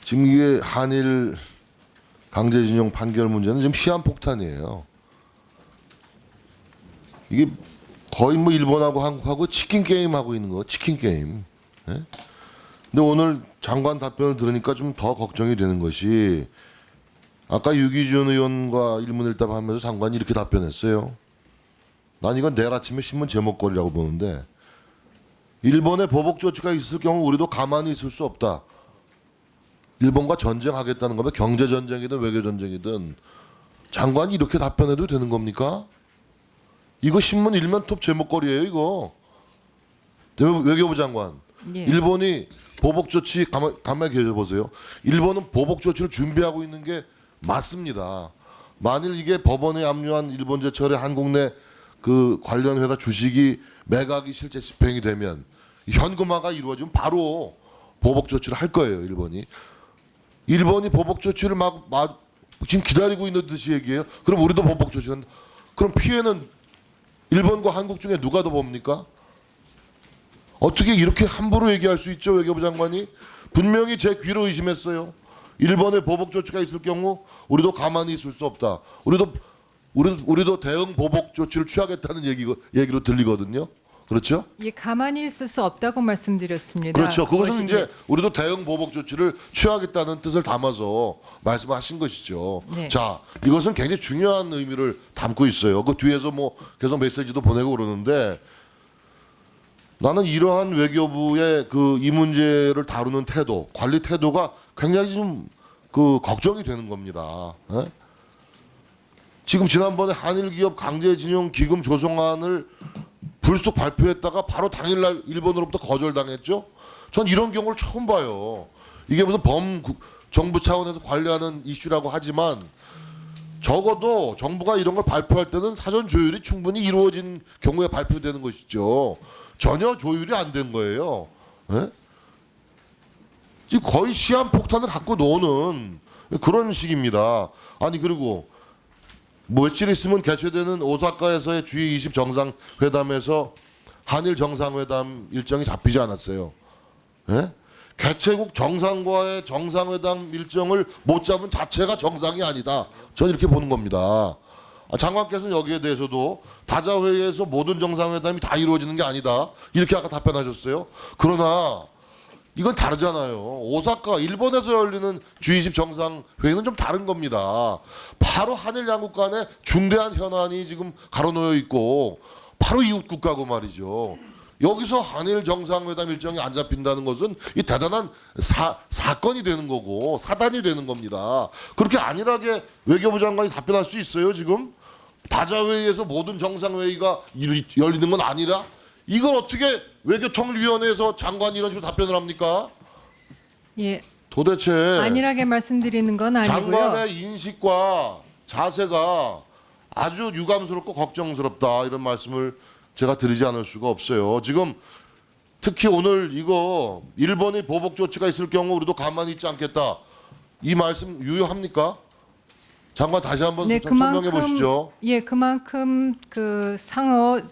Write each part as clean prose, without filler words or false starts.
지금 이게 한일 강제징용 판결 문제는 지금 시한폭탄이에요. 이게 거의 뭐 일본하고 한국하고 치킨 게임 하고 있는 거, 치킨 게임. 예? 근데 오늘 장관 답변을 들으니까 좀 더 걱정이 되는 것이 아까 유기준 의원과 일문일답하면서 장관이 이렇게 답변했어요. 난 이건 내일 아침에 신문 제목거리라고 보는데 일본의 보복 조치가 있을 경우 우리도 가만히 있을 수 없다. 일본과 전쟁하겠다는 거면 경제 전쟁이든 외교 전쟁이든 장관이 이렇게 답변해도 되는 겁니까? 이거 신문 일면 톱 제목거리예요, 이거. 외교부 장관. 예. 일본이 보복 조치 가만히 계셔 보세요. 일본은 보복 조치를 준비하고 있는 게 맞습니다. 만일 이게 법원에 압류한 일본 제철의 한국 내 그 관련 회사 주식이 매각이 실제 집행이 되면 현금화가 이루어지면 바로 보복 조치를 할 거예요, 일본이. 일본이 보복 조치를 지금 기다리고 있는 듯이 얘기해요. 그럼 우리도 보복 조치를 한다. 그럼 피해는 일본과 한국 중에 누가 더 봅니까? 어떻게 이렇게 함부로 얘기할 수 있죠, 외교부 장관이? 분명히 제 귀로 의심했어요. 일본의 보복 조치가 있을 경우 우리도 가만히 있을 수 없다. 우리도 대응 보복 조치를 취하겠다는 얘기로 들리거든요. 그렇죠? 예, 가만히 있을 수 없다고 말씀드렸습니다. 그렇죠. 그것은 그것이 이제 우리도 대응 보복 조치를 취하겠다는 뜻을 담아서 말씀하신 것이죠. 네. 자, 이것은 굉장히 중요한 의미를 담고 있어요. 그 뒤에서 뭐 계속 메시지도 보내고 그러는데 나는 이러한 외교부의 그 이 문제를 다루는 태도, 관리 태도가 굉장히 좀 그 걱정이 되는 겁니다. 예? 지금 지난번에 한일 기업 강제징용 기금 조성안을 불쑥 발표했다가 바로 당일날 일본으로부터 거절당했죠. 전 이런 경우를 처음 봐요. 이게 무슨 정부 차원에서 관리하는 이슈라고 하지만 적어도 정부가 이런 걸 발표할 때는 사전 조율이 충분히 이루어진 경우에 발표되는 것이죠. 전혀 조율이 안 된 거예요. 예? 지금 거의 시한폭탄을 갖고 노는 그런 식입니다. 아니 그리고 며칠 있으면 개최되는 오사카에서의 G20 정상회담에서 한일 정상회담 일정이 잡히지 않았어요. 예? 개최국 정상과의 정상회담 일정을 못 잡은 자체가 정상이 아니다. 저는 이렇게 보는 겁니다. 장관께서는 여기에 대해서도 다자회의에서 모든 정상회담이 다 이루어지는 게 아니다. 이렇게 아까 답변하셨어요. 그러나 이건 다르잖아요. 오사카, 일본에서 열리는 G20 정상회의는 좀 다른 겁니다. 바로 한일 양국 간에 중대한 현안이 지금 가로놓여 있고 바로 이웃 국가고 말이죠. 여기서 한일 정상회담 일정이 안 잡힌다는 것은 이 대단한 사건이 되는 거고 사단이 되는 겁니다. 그렇게 안일하게 외교부 장관이 답변할 수 있어요, 지금? 다자회의에서 모든 정상회의가 열리는 건 아니라? 이걸 어떻게 외교통일위원회에서 장관이 이런 식으로 답변을 합니까? 예, 도대체 안일하게 말씀드리는 건 아니고요. 장관의 인식과 자세가 아주 유감스럽고 걱정스럽다 이런 말씀을 제가 드리지 않을 수가 없어요. 지금 특히 오늘 이거 일본의 보복 조치가 있을 경우 우리도 가만히 있지 않겠다. 이 말씀 유효합니까? 장관 다시 한번 네, 설명해 보시죠. 예, 그만큼 그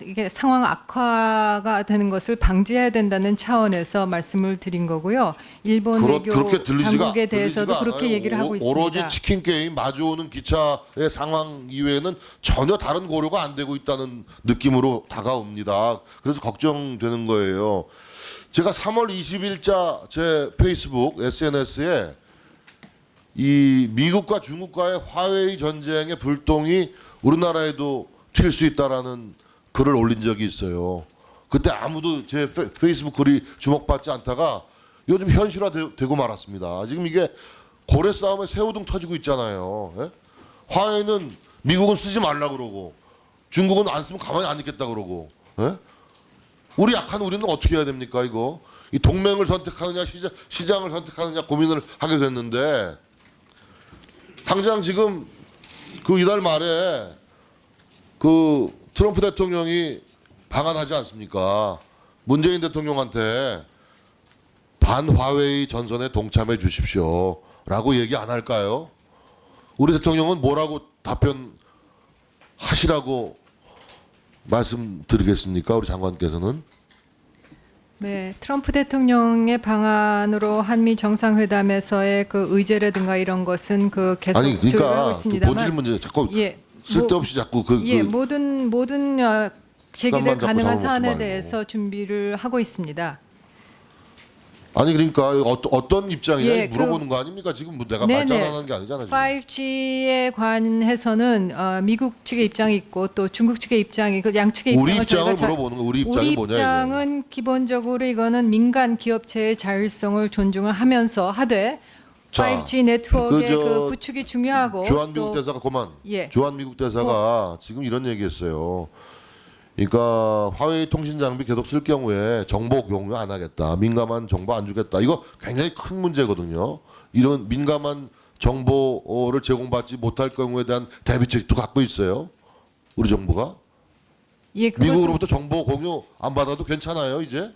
이게 상황 악화가 되는 것을 방지해야 된다는 차원에서 말씀을 드린 거고요. 일본 외교 당국에 대해서도 그렇게 얘기를 하고 있습니다. 오로지 치킨 게임 마주오는 기차의 상황 이외에는 전혀 다른 고려가 안 되고 있다는 느낌으로 다가옵니다. 그래서 걱정되는 거예요. 제가 3월 20일자 제 페이스북 SNS에 이 미국과 중국과의 화웨이 전쟁의 불똥이 우리나라에도 튈 수 있다라는 글을 올린 적이 있어요. 그때 아무도 제 페이스북 글이 주목받지 않다가 요즘 현실화되고 말았습니다. 지금 이게 고래 싸움에 새우등 터지고 있잖아요. 예? 화웨이는 미국은 쓰지 말라 그러고 중국은 안 쓰면 가만히 안 있겠다 그러고. 예? 우리 약한 우리는 어떻게 해야 됩니까 이거? 이 동맹을 선택하느냐 시장을 선택하느냐 고민을 하게 됐는데 당장 지금 그 이달 말에 그 트럼프 대통령이 방한하지 않습니까? 문재인 대통령한테 반화웨이 전선에 동참해 주십시오라고 얘기 안 할까요? 우리 대통령은 뭐라고 답변하시라고 말씀드리겠습니까? 우리 장관께서는? 네, 트럼프 대통령의 방안으로 한미 정상회담에서의 그 의제라든가 이런 것은 그 계속 아니 조율을 하고 그러니까 그 있습니다만, 본질 문제 자꾸 예, 쓸데없이 자꾸 모든 제기될 시간만 자꾸 가능한 잡아먹지 사안에 말고. 대해서 준비를 하고 있습니다. 아니 그러니까 어떤 입장이냐 예, 물어보는 거 아닙니까? 지금 뭐 내가 네네. 말장난하는 게 아니잖아요. 지금. 5G에 관해서는 미국 측의 입장이 있고 또 중국 측의 입장이 그 양측의 우리 입장을 입장을 저희가 물어보는 거. 우리 입장이 우리 뭐냐 입장은 기본적으로 이거는 민간 기업체의 자율성을 존중을 하면서 하되 자, 5G 네트워크의 그 그 구축이 중요하고 조한 미국 또 대사가 그만. 예. 조한 미국 대사가 지금 이런 얘기했어요. 그러니까 화웨이 통신 장비 계속 쓸 경우에 정보 공유 안 하겠다. 민감한 정보 안 주겠다. 이거 굉장히 큰 문제거든요. 이런 민감한 정보를 제공받지 못할 경우에 대한 대비책도 갖고 있어요. 우리 정부가. 예, 그것은- 미국으로부터 정보 공유 안 받아도 괜찮아요, 이제?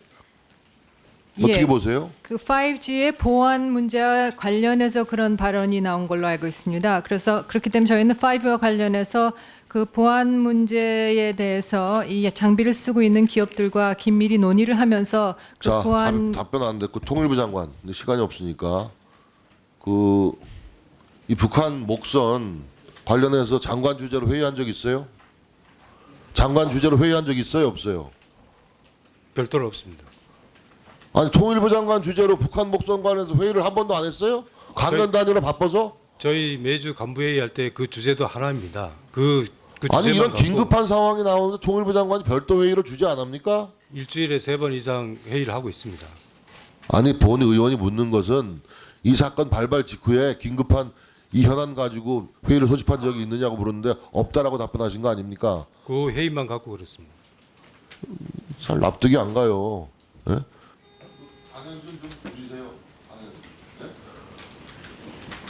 어떻게 예. 보세요? 그 5G의 보안 문제와 관련해서 그런 발언이 나온 걸로 알고 있습니다. 그래서 그렇기 때문에 저희는 5와 관련해서 그 보안 문제에 대해서 이 장비를 쓰고 있는 기업들과 긴밀히 논의를 하면서 그 자, 보안 답변 안 됐고 통일부 장관. 근데 시간이 없으니까 이 북한 목선 관련해서 장관 주재로 회의한 적 있어요? 장관 주재로 회의한 적 있어요, 없어요? 별도로 없습니다. 아니 통일부 장관 주재로 북한 목선 관련해서 회의를 한 번도 안 했어요? 강연 다니러 바빠서? 저희 매주 간부회의 할 때 그 주제도 하나입니다. 그 아니 주제만 이런 갖고 긴급한 상황이 나오는데 통일부 장관이 별도 회의를 주지 않합니까? 일주일에 3번 이상 회의를 하고 있습니다. 아니 본 의원이 묻는 것은 이 사건 발발 직후에 긴급한 이 현안 가지고 회의를 소집한 적이 있느냐고 물었는데 없다라고 답변하신 거 아닙니까? 그 회의만 갖고 그렇습니다. 잘 납득이 안 가요. 예? 강연 좀 줄이세요.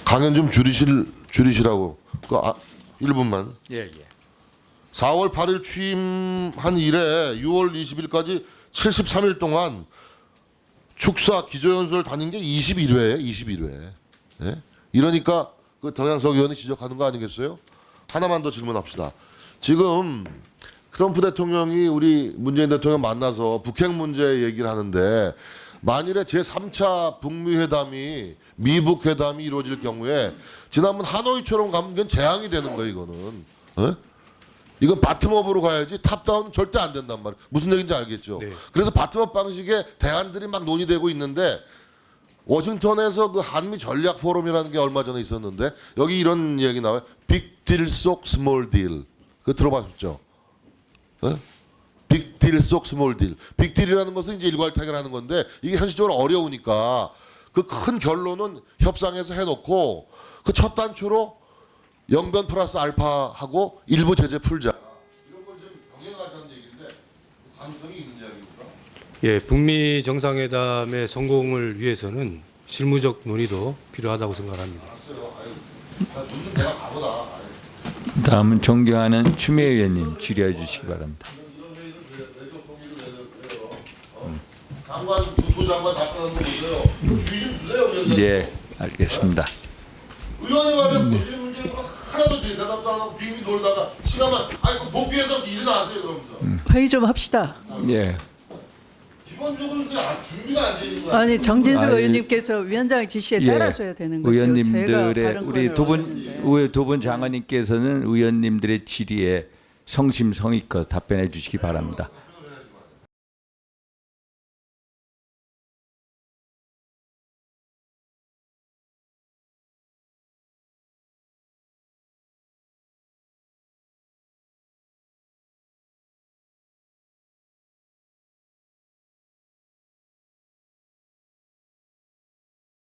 강연 좀 줄이시라고. 1분만. 예. 4월 8일 취임한 이래 6월 20일까지 73일 동안 축사 기조연설 다닌 게 21회예요. 21회. 예? 이러니까 그 정양석 의원이 지적하는 거 아니겠어요? 하나만 더 질문합시다. 지금 트럼프 대통령이 우리 문재인 대통령 만나서 북핵 문제 얘기를 하는데 만일에 제3차 북미 회담이 미북 회담이 이루어질 경우에 지난번 하노이처럼 가면 이건 재앙이 되는 거예요. 이거는. 예? 이건 바텀업으로 가야지 탑다운은 절대 안 된단 말이에요. 무슨 얘기인지 알겠죠? 네. 그래서 바텀업 방식의 대안들이 막 논의되고 있는데 워싱턴에서 그 한미 전략 포럼이라는 게 얼마 전에 있었는데 여기 이런 얘기 나와요. 빅딜 속 스몰 딜. 그거 들어봤죠? 빅딜 속 스몰 딜. 빅딜이라는 것은 이제 일괄타결하는 건데 이게 현실적으로 어려우니까 그 큰 결론은 협상에서 해놓고 그 첫 단추로 영변 플러스 알파하고 일부 제재 풀자. 이런 걸 좀 병행하자는 얘기인데 가능성이 있는 이야기입니까? 예, 북미 정상회담의 성공을 위해서는 실무적 논의도 필요하다고 생각합니다. 알았어요. 아유, 요즘 내가 바보다. 아유. 다음은 존경하는 추미애 의원님 질의해 주시기 바랍니다. 이런 회의를 외교 통일을 해요. 장관, 부장관 답변하는 거 보세요. 주의 좀 주세요. 의원님. 예, 알겠습니다. 의원이 말하면 문재인 문제는 하나도 대답도 안 하고 빙빙 돌다가 시간만 아니 그 복귀해서 일어나세요 그러면서. 회의 좀 합시다. 예, 기본적으로 그냥 준비가 안 돼 있는 거야. 아니 정진석 아니, 의원님께서 위원장의 지시에 예, 따라서야 되는 거죠. 제가 의원님들의 발언권을 우리 두 분 장관님께서는 의원님들의 질의에 성심성의껏 답변해 주시기 바랍니다.